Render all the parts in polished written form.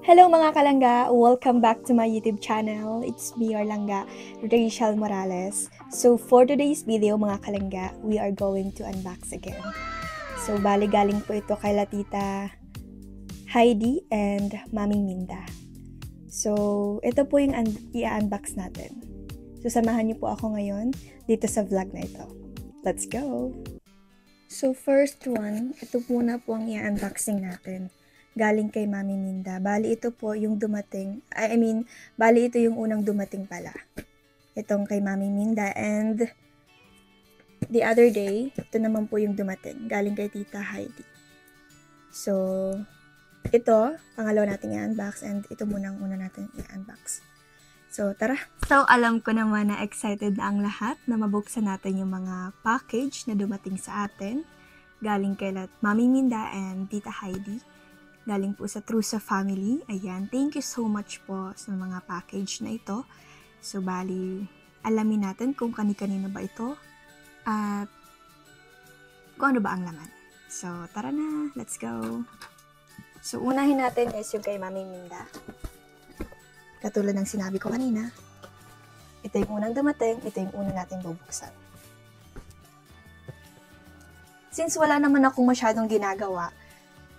Hello mga kalangga! Welcome back to my YouTube channel. It's me, your langga, Rachel Morales. So for today's video mga kalangga, we are going to unbox again. So bali galing po ito kay Tita Heidi and Maming Minda. So ito po yung i-unbox natin. So samahan niyo po ako ngayon dito sa vlog na ito. Let's go! So first one, ito muna po ang i-unboxing natin. Galing kay Mami Minda. Bali ito po yung dumating. Bali ito yung unang dumating pala. Itong kay Mami Minda. And the other day, ito naman po yung dumating. Galing kay Tita Heidi. So, ito, pangalawa natin i-unbox. And ito muna ang una natin i-unbox. So, tara! So, alam ko naman na excited na ang lahat na mabuksan natin yung mga package na dumating sa atin. Galing kay Mami Minda and Tita Heidi. Galing po sa Trusa Family. Ayan, thank you so much po sa mga package na ito. So, bali, alamin natin kung kani-kanino ba ito at kung ano ba ang laman. So, tara na, let's go! So, unahin natin is yung kay Mami Minda. Katulad ng sinabi ko kanina, ito yung unang dumating, ito yung unang natin bubuksan. Since wala naman akong masyadong ginagawa,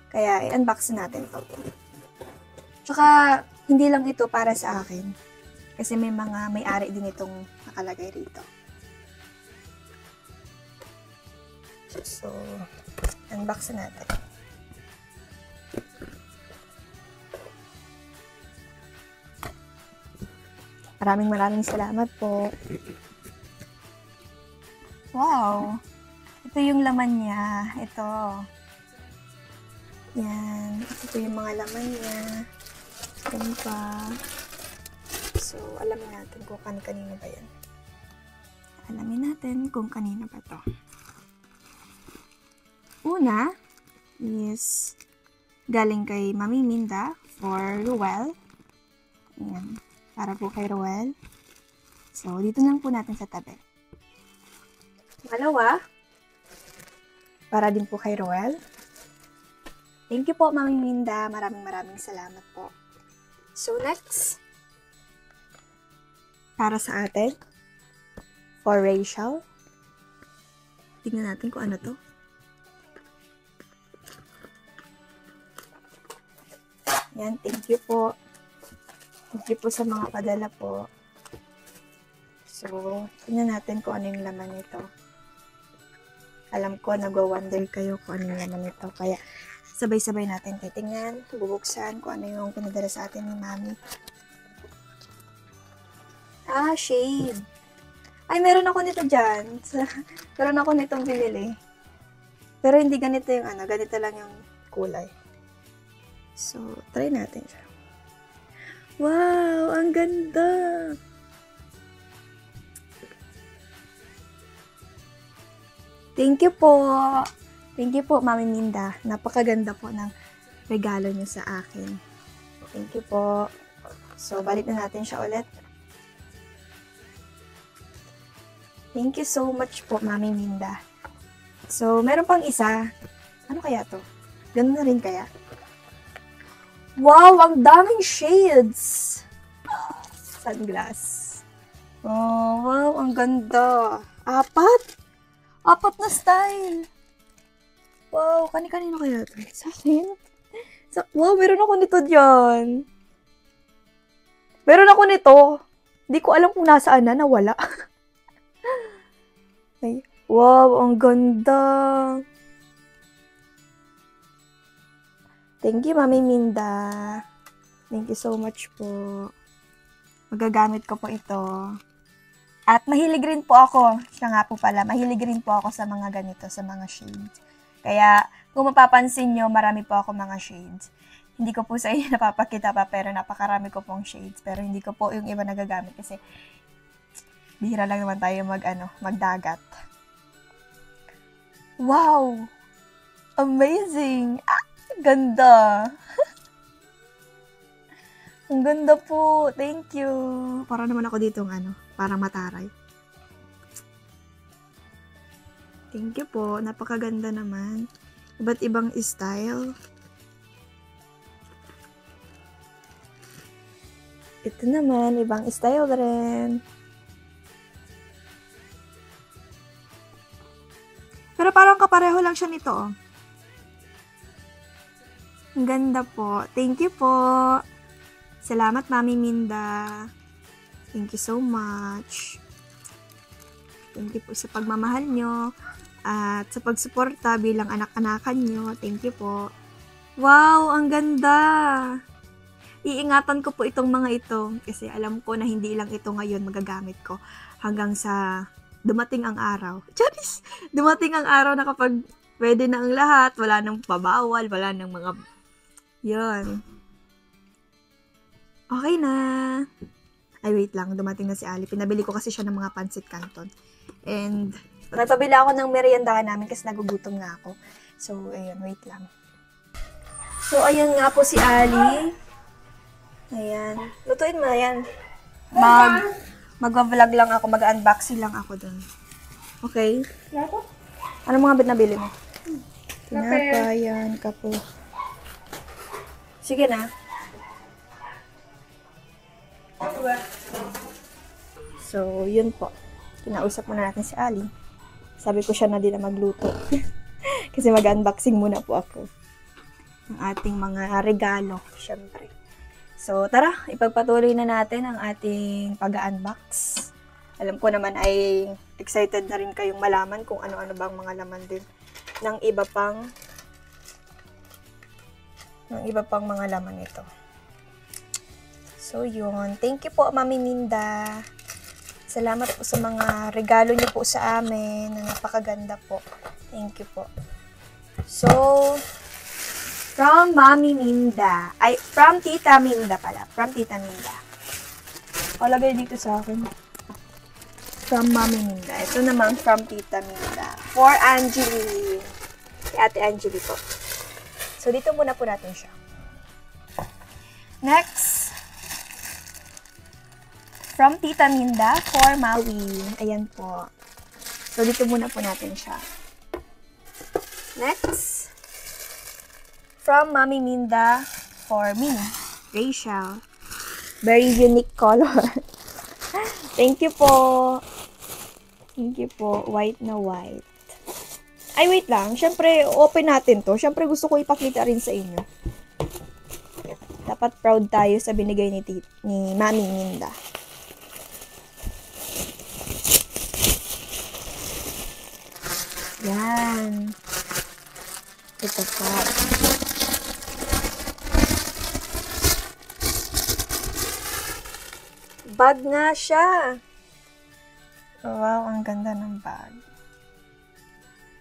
kaya i-unbox natin ito. Tsaka, hindi lang ito para sa akin. Kasi may mga may-ari din itong nakalagay rito. So, unbox natin. Maraming salamat po. Wow! Ito yung laman niya. Ito. Yan. Ito yung mga laman niya. Yan pa. So, alamin natin kung kanino ba yan. Alamin natin kung kanino ba to. Una is galing kay Mami Minda for Ruel. Yan. Para po kay Ruel. So, dito lang po natin sa tabi. Pangalawa, para din po kay Ruel. Thank you po, Mami Minda. Maraming salamat po. So, next. Para sa atin. For Rachel. Tingnan natin kung ano to. Yan, thank you po. Thank you po sa mga padala po. So, tingnan natin kung ano yung laman nito. Alam ko, nagwa-wonder kayo kung ano yung laman nito. Kaya, sabay-sabay natin titingnan, bubuksan kung ano yung pinadala sa atin ni Mami. Ah, shade. Ay, meron ako nito dyan. Meron ako nitong binili. Pero hindi ganito yung ganito lang yung kulay. So, try natin siya. Wow, ang ganda! Thank you po! Thank you po, Mami Minda. Napakaganda po ng regalo niyo sa akin. Thank you po. So, balik na natin siya ulit. Thank you so much po, Mami Minda. So, meron pang isa. Ano kaya to? Ganun na rin kaya? Wow! Ang daming shades! Sunglass. Oh, wow! Ang ganda! Apat na style! Wow, kanino kaya ito? Sa akin? Wow, meron ako nito dyan. Meron ako nito. Hindi ko alam kung nasaan na, nawala. Ay, wow, ang ganda. Thank you, Mami Minda. Thank you so much po. Magagamit ko po ito. At mahilig rin po ako, siya nga po pala, mahilig rin po ako sa mga ganito, sa mga shades. Kaya, kung mapapansin nyo, marami po ako mga shades. Hindi ko po sa inyo napapakita pa, pero napakarami ko pong shades. Pero hindi ko po yung iba nagagamit kasi bihira lang naman tayo magdagat. Wow! Amazing! Ah, ganda! Ang ganda po! Thank you! Para naman ako dito parang mataray. Thank you po. Napakaganda naman. Iba't ibang style. Ito naman, ibang style rin. Pero parang kapareho lang siya nito, oh. Ang ganda po. Thank you po. Salamat, Mami Minda. Thank you so much. Thank you po sa pagmamahal nyo at sa pagsuporta bilang anak-anakan nyo. Thank you po. Wow, ang ganda! Iingatan ko po itong mga ito kasi alam ko na hindi lang ito ngayon magagamit ko hanggang sa dumating ang araw. Charis! Dumating ang araw na kapag pwede na ang lahat, wala nang pabawal, wala nang mga... Yun. Okay na. Ay, wait lang. Dumating na si Ali. Pinabili ko kasi siya ng mga pancit canton. And, nagpabili ako ng meriendahan namin kasi nagugutom nga ako. So, ayun. Wait lang. So, ayan nga po si Ali. Ayan. Lutuin mo, ayan. Mag-vlog lang ako. Mag-unboxing lang ako dun. Okay? Ano mga nabili mo? Tinapa, yan. Kapo. Sige na. So, yun po. Kinausap muna natin si Ali. Sabi ko siya na din na magluto. Kasi mag-unboxing muna po ako. Ang ating mga regalo, syempre. So, tara, ipagpatuloy na natin ang ating pag-unbox. Alam ko naman ay excited na rin kayong malaman kung ano-ano bang mga laman din ng iba pang mga laman ito. So, yun. Thank you po, Mami Minda. Salamat po sa mga regalo niyo po sa amin na napakaganda po. Thank you po. So, from Mami Minda. Ay, from Tita Minda pala. From Tita Minda. O, lagay dito sa akin. From Mami Minda. Ito naman from Tita Minda. For Angeli. Kay Ate Angeli po. So, dito muna po natin siya. Next. From Tita Minda for Maui. Ayan po. So, dito muna po natin siya. Next. From Mami Minda for me, Rachel. Very unique color. Thank you po. Thank you po. White na white. Ay, wait lang. Siyempre, open natin to. Siyempre, gusto ko ipakita rin sa inyo. Dapat proud tayo sa binigay ni Mami Minda. Yan. Ito pa. Bag nga siya. Wow, ang ganda ng bag.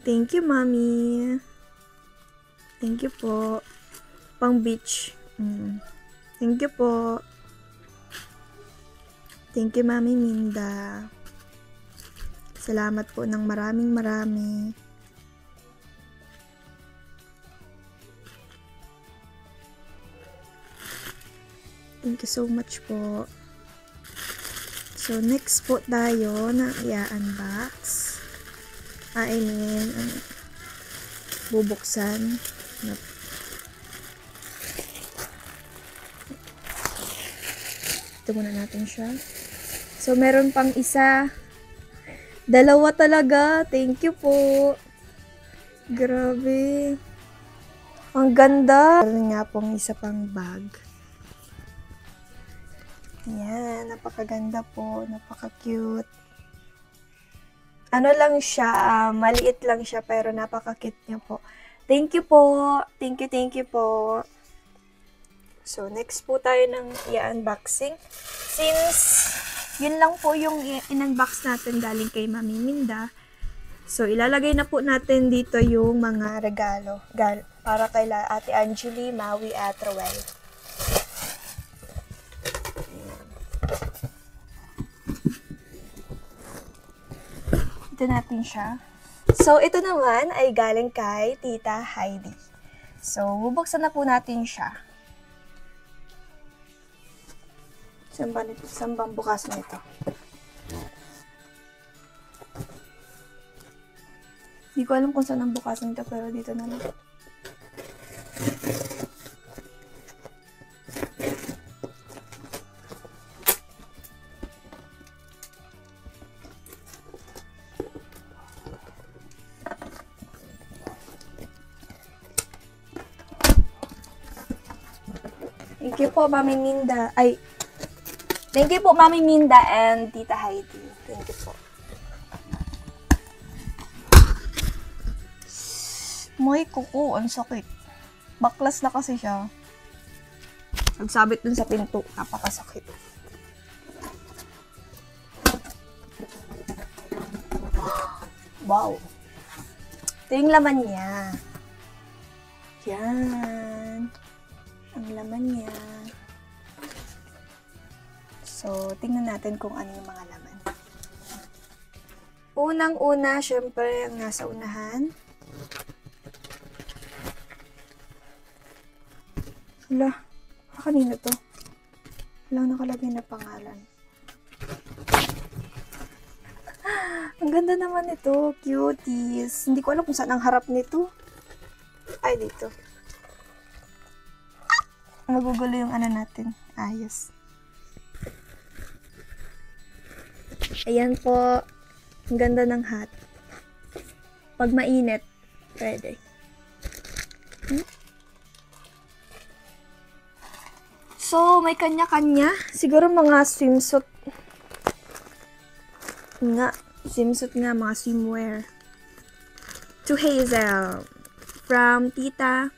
Thank you, Mami. Thank you po. Pang beach. Thank you po. Thank you, Mami Minda. Salamat po ng maraming. Thank you so much po. So, next po tayo na i-unbox. Bubuksan. Ito muna natin siya. So, meron pang isa. Dalawa talaga. Thank you po. Grabe. Ang ganda. Meron nga pong isa pang bag. Yan. Napakaganda po. Napaka-cute. Ano lang siya, maliit lang siya pero napaka-cute niya po. Thank you po. Thank you po. So, next po tayo ng i-unboxing. Since yun lang po yung in-unbox natin galing kay Mami Minda. So, ilalagay na po natin dito yung mga regalo para kay Ate Angeli, Maui at Roel. Ito natin siya. So, ito naman ay galing kay Tita Heidi. So, bubuksan na po natin siya. Saan bang bukas na ito? Hindi ko alam kung saan ang bukas nito, pero dito na lang. Thank you po, Mami Minda. Ay, thank you po, Mami Minda and Tita Heidi. Thank you po. May kuko, ang sakit. Baklas na kasi siya. Nagsabit dun sa pinto. Napakasakit. Wow. Ito yung laman niya. Yan. Ang laman niya. So, tingnan natin kung ano yung mga laman. Unang-una, syempre, ang nasa unahan. Hala, kanina to? Walang nakalagay na pangalan. Ang ganda naman ito, cuties. Hindi ko alam kung saan ang harap nito. Ay, dito. Nagugulo yung ano natin. Ayos. Ayan po. Ang ganda ng hat. Pag mainit, pwede. So, may kanya-kanya. Siguro mga swimsuit. Nga. Swimsuit nga, mga swimwear. To Hazel. From Tita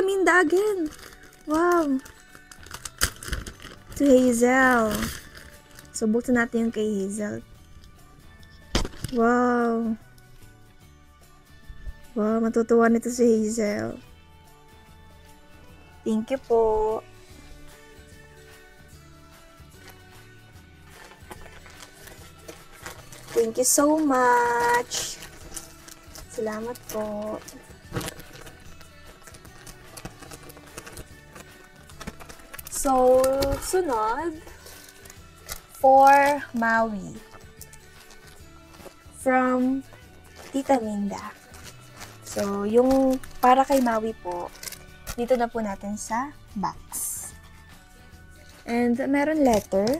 Minda again. Wow. To Hazel. So, buksan natin yung kay Hazel. Wow. Wow, matutuwa nito si Hazel. Thank you po. Thank you so much. Salamat po. So, sunod, for Maui. From Tita Minda. So, yung para kay Maui po, dito na po natin sa box. And meron letter.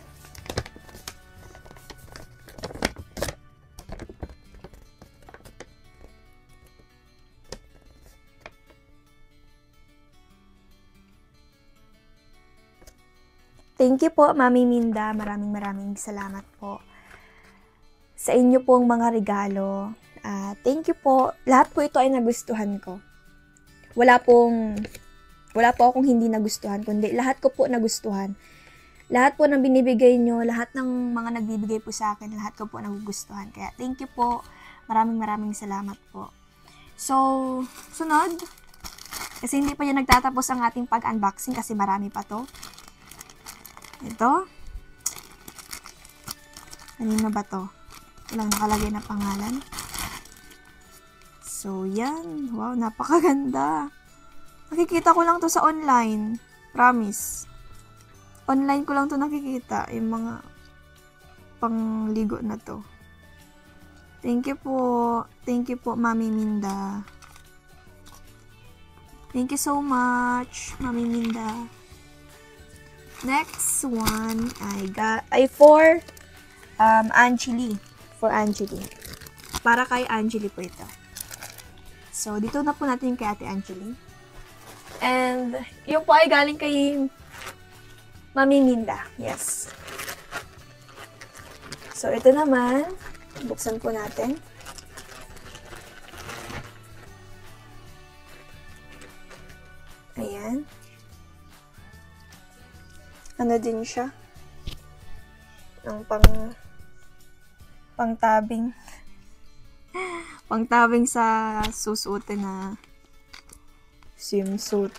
Thank you po, Mami Minda. Maraming salamat po sa inyo pong mga regalo. Thank you po. Lahat po ito ay nagustuhan ko. Wala po akong hindi nagustuhan, kundi lahat ko po nagustuhan. Lahat po ng binibigay nyo, lahat ng mga nagbibigay po sa akin, lahat ko po nagugustuhan. Kaya thank you po. Maraming salamat po. So, sunod. Kasi hindi pa yan nagtatapos ang ating pag-unboxing kasi marami pa to. Ito. Kanino ba to? Walang nakalagay na pangalan. So, yan. Wow, napakaganda. Nakikita ko lang to sa online. Promise. Online ko lang to nakikita. Yung mga pangligo na to. Thank you po. Thank you po, Mami Minda. Thank you so much, Mami Minda. Next one, for Angeli. For Angeli. Para kay Angeli po ito. So, dito na po natin yung kay Ate Angeli. And, yung po ay galing kay Mami Minda. Yes. So, ito naman. Buksan po natin. Ayan. Ano din siya? Ang pangtabing. Pangtabing sa susuotin na swimsuit.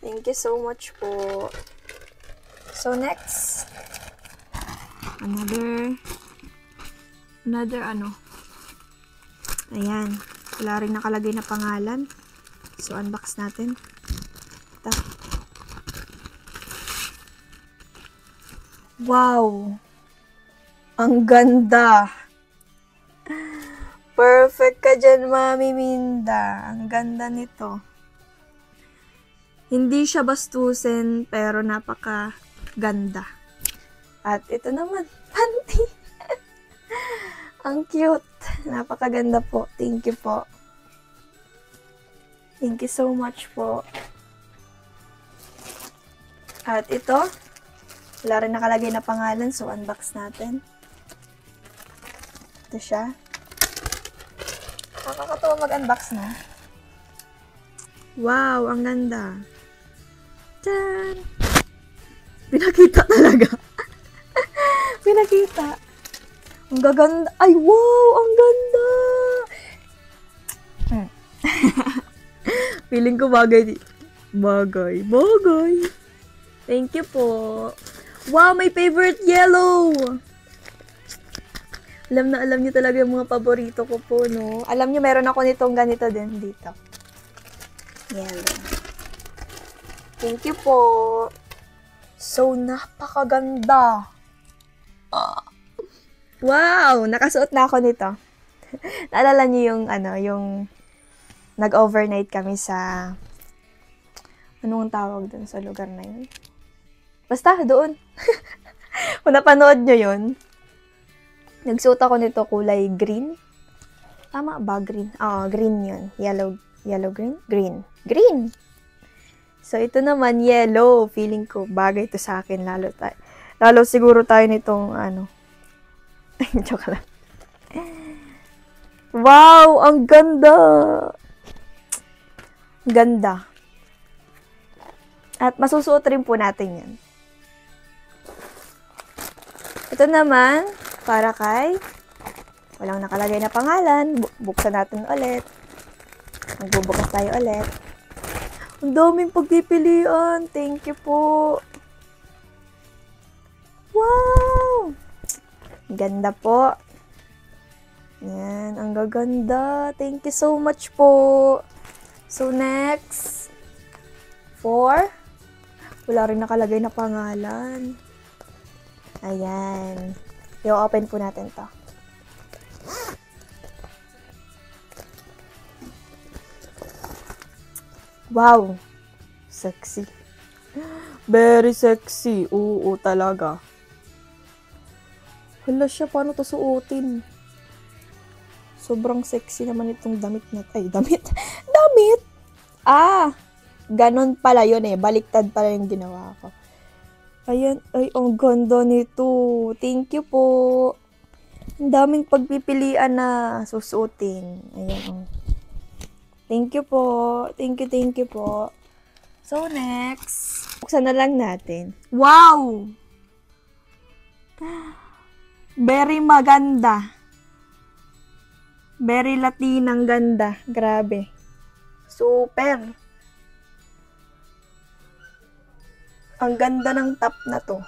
Thank you so much po. So next, another ano. Ayan. Wala rin nakalagay na pangalan. So unbox natin. Ito. Wow! Ang ganda! Perfect ka dyan, Mami Minda. Ang ganda nito. Hindi siya bastusin, pero napaka ganda. At ito naman, panty. Ang cute. Napakaganda po. Thank you po. Thank you so much po. At ito, wala rin nakalagay na pangalan, so unbox natin. Ito siya. Nakakatawa mag-unbox, no? Wow, ang ganda. Tadaan! Pinakita talaga. Pinakita. Ang gaganda. Ay, wow! Ang ganda! Feeling ko bagay. Bagay. Thank you po. Wow, my favorite yellow! Alam na alam niyo talaga yung mga paborito ko po, no? Alam niyo, meron ako nitong ganito din dito. Yellow. Thank you po. So, napakaganda. Wow! Nakasuot na ako nito. Naalala niyo yung, yung nag-overnight kami sa, anong tawag dun sa lugar na yun? Basta, doon. Kung napanood nyo yun, nagsuot ako nito kulay green. Tama ba? Green? Oo, green yun. Yellow, green? Green! So, ito naman, yellow. Feeling ko, bagay ito sa akin. Lalo siguro tayo nitong, joke lang. Wow! Ang ganda! Ganda. At masusuot rin po natin yan. Ito naman, para kay, walang nakalagay na pangalan. Buksan natin ulit. Magbubukas tayo ulit. Ang daming pagpipilian. Thank you po. Wow! Ganda po. Yan, ang gaganda. Thank you so much po. So, next. 4. Wala rin nakalagay na pangalan. Ayan. I-open po natin to. Wow! Sexy. Very sexy. Oo, talaga. Hala siya, paano to suotin? Sobrang sexy naman itong damit na. Ay, damit? Damit! Ah! Ganon pala yun eh. Baliktad pala yung ginawa ko. Ayan. Ay, ang ganda nito. Thank you po. Ang daming pagpipilian na susuotin. Ayan. Thank you po. Thank you po. So, next. Buksan na lang natin. Wow! Very maganda. Very Latinang ganda. Grabe. Super. Ang ganda ng top na to.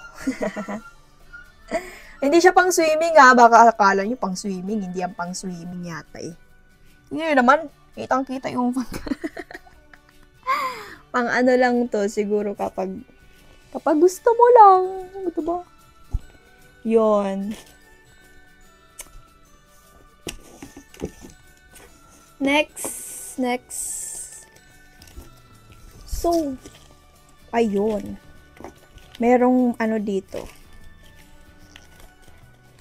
Hindi siya pang swimming ha. Baka akala nyo pang swimming. Hindi yan pang swimming yata eh. Ngayon naman, kitang-kita yung pang ano lang to. Siguro kapag gusto mo lang. Ito ba? Yun. Next. So, ayun. Merong ano dito.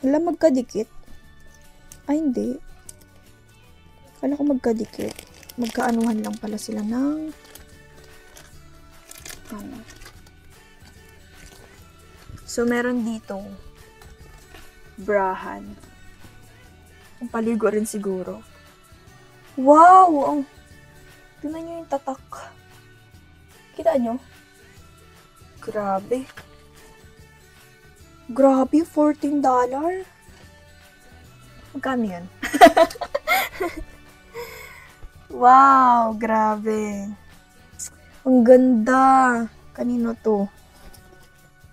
Wala magkadikit. Ay, hindi. Kala ko magkadikit. Magkaanuhan lang pala sila ng ano. So, meron dito brahan. Ang paligo rin siguro. Wow! Tingnan nyo yung tatak. Kita nyo? Grabe. Grabe, $14. Magkano yan? Wow, grabe. Ang ganda. Kanino to?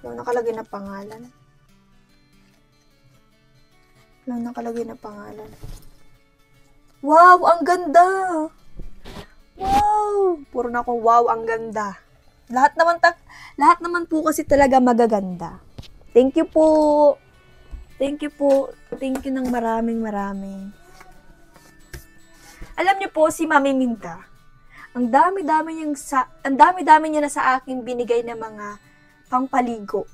Walang nakalagay na pangalan. Wow, ang ganda. Wow. Puro na ako, wow, ang ganda. Lahat naman po kasi talaga magaganda. Thank you po. Thank you ng maraming. Alam niyo po, si Mami Minda, ang dami-dami niya na sa akin binigay na mga pangpaligo.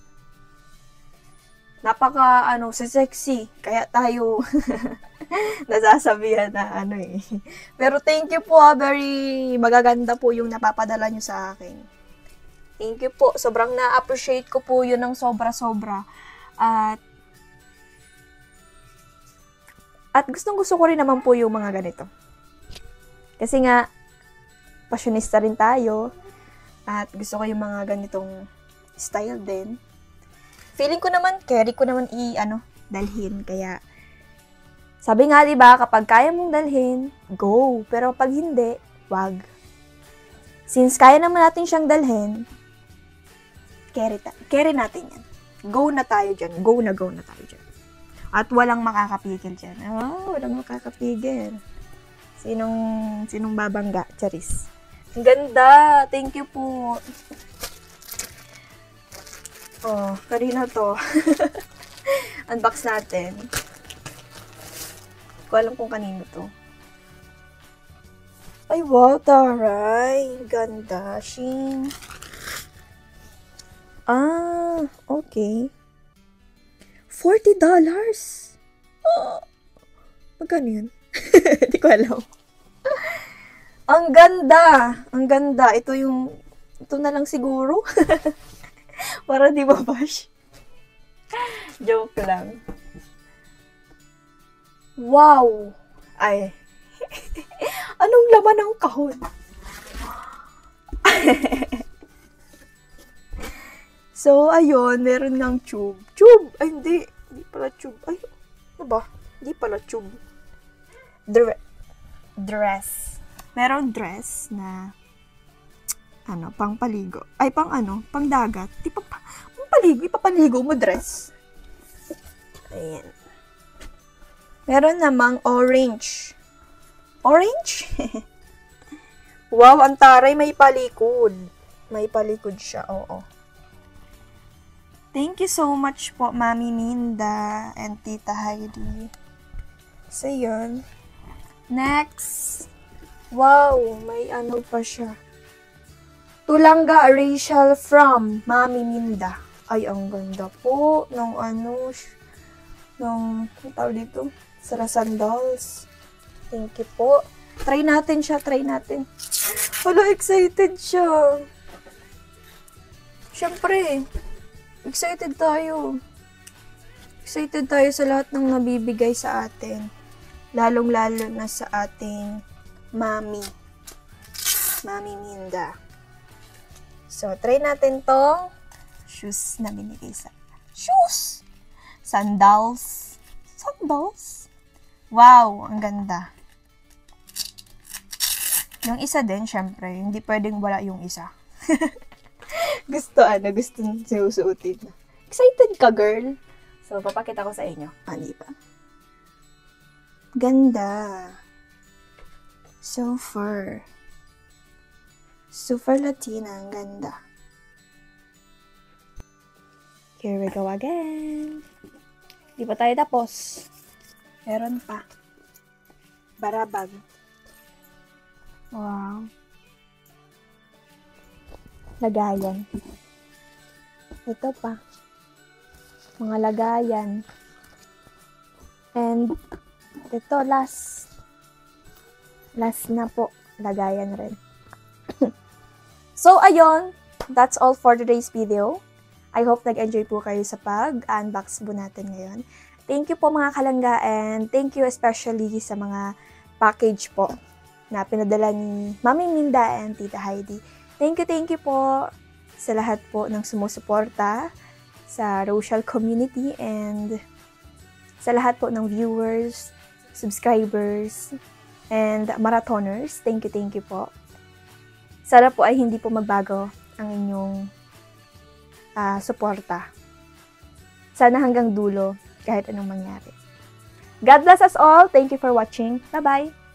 Napaka, sexy. Kaya tayo, Nasasabihan na ano eh. Pero thank you po very magaganda po yung napapadala nyo sa akin. Thank you po. Sobrang na-appreciate ko po yun ng sobra-sobra. At gustong-gusto ko rin naman po yung mga ganito. Kasi nga, fashionista rin tayo. At gusto ko yung mga ganitong style din. Feeling ko naman, carry ko naman dalhin. Kaya, sabi nga, diba, kapag kaya mong dalhin, go. Pero pag hindi, wag. Since kaya naman natin siyang dalhin, carry natin yan. Go na tayo dyan. Go na tayo dyan. At walang makakapigil dyan. Walang makakapigil. Sinong babangga? Charis. Ang ganda! Thank you po. Kanina to. Unbox natin. Hindi ko alam kung kanino to. Ay, wow, taray. Ganda. Shing. Okay. $40? Magkano yun? Hindi ko alam. Ang ganda! Ang ganda. Ito na lang siguro. Para di mabash. Joke lang. Wow! Ay. Anong laman ng kahon? So, ayun, meron ng tube. Tube! Ay, hindi. Hindi pala tube. Ay, ano ba? Hindi pala tube. Dress. Meron dress na, pangpaligo. Ay, pang dagat. Di pa, pangpaligo. Ipapaligo mo dress. Ayan. Meron namang orange. Orange? Wow, ang taray, may palikod. May palikod siya, oo. Thank you so much po, Mami Minda and Tita Heidi. So, yun. Next. Wow, may pa siya. Tulangga Rachel from Mami Minda. Ay, ang ganda po. Tawag dito? Sandals. Thank you po. Try natin siya, Wala, excited siya. Siyempre, excited tayo. Excited tayo sa lahat ng nabibigay sa atin. Lalong-lalo na sa ating Mami Minda. So, try natin tong shoes na binigay sa shoes! Sandals. Wow, ang ganda. Yung isa din, syempre, hindi pwedeng wala yung isa. Gusto sinusuotin. Excited ka, girl? So, papakita ko sa inyo. Di ba? Ganda. Super Latina. Ang ganda. Here we go again. Di pa tayo tapos. Meron pa. Barabag. Wow. Lagayan. Ito pa. Mga lagayan. And ito, last na po. Lagayan rin. So, ayun. That's all for today's video. I hope nag-enjoy po kayo sa pag-unbox po natin ngayon. Thank you po mga kalangga, and thank you especially sa mga package po na pinadala ni Mami Minda and Tita Heidi. Thank you po sa lahat po ng sumusuporta sa Rochelle community and sa lahat po ng viewers, subscribers, and marathoners. Thank you po. Sana po ay hindi po magbago ang inyong suporta. Sana hanggang dulo kahit anong mangyari. God bless us all. Thank you for watching. Bye-bye!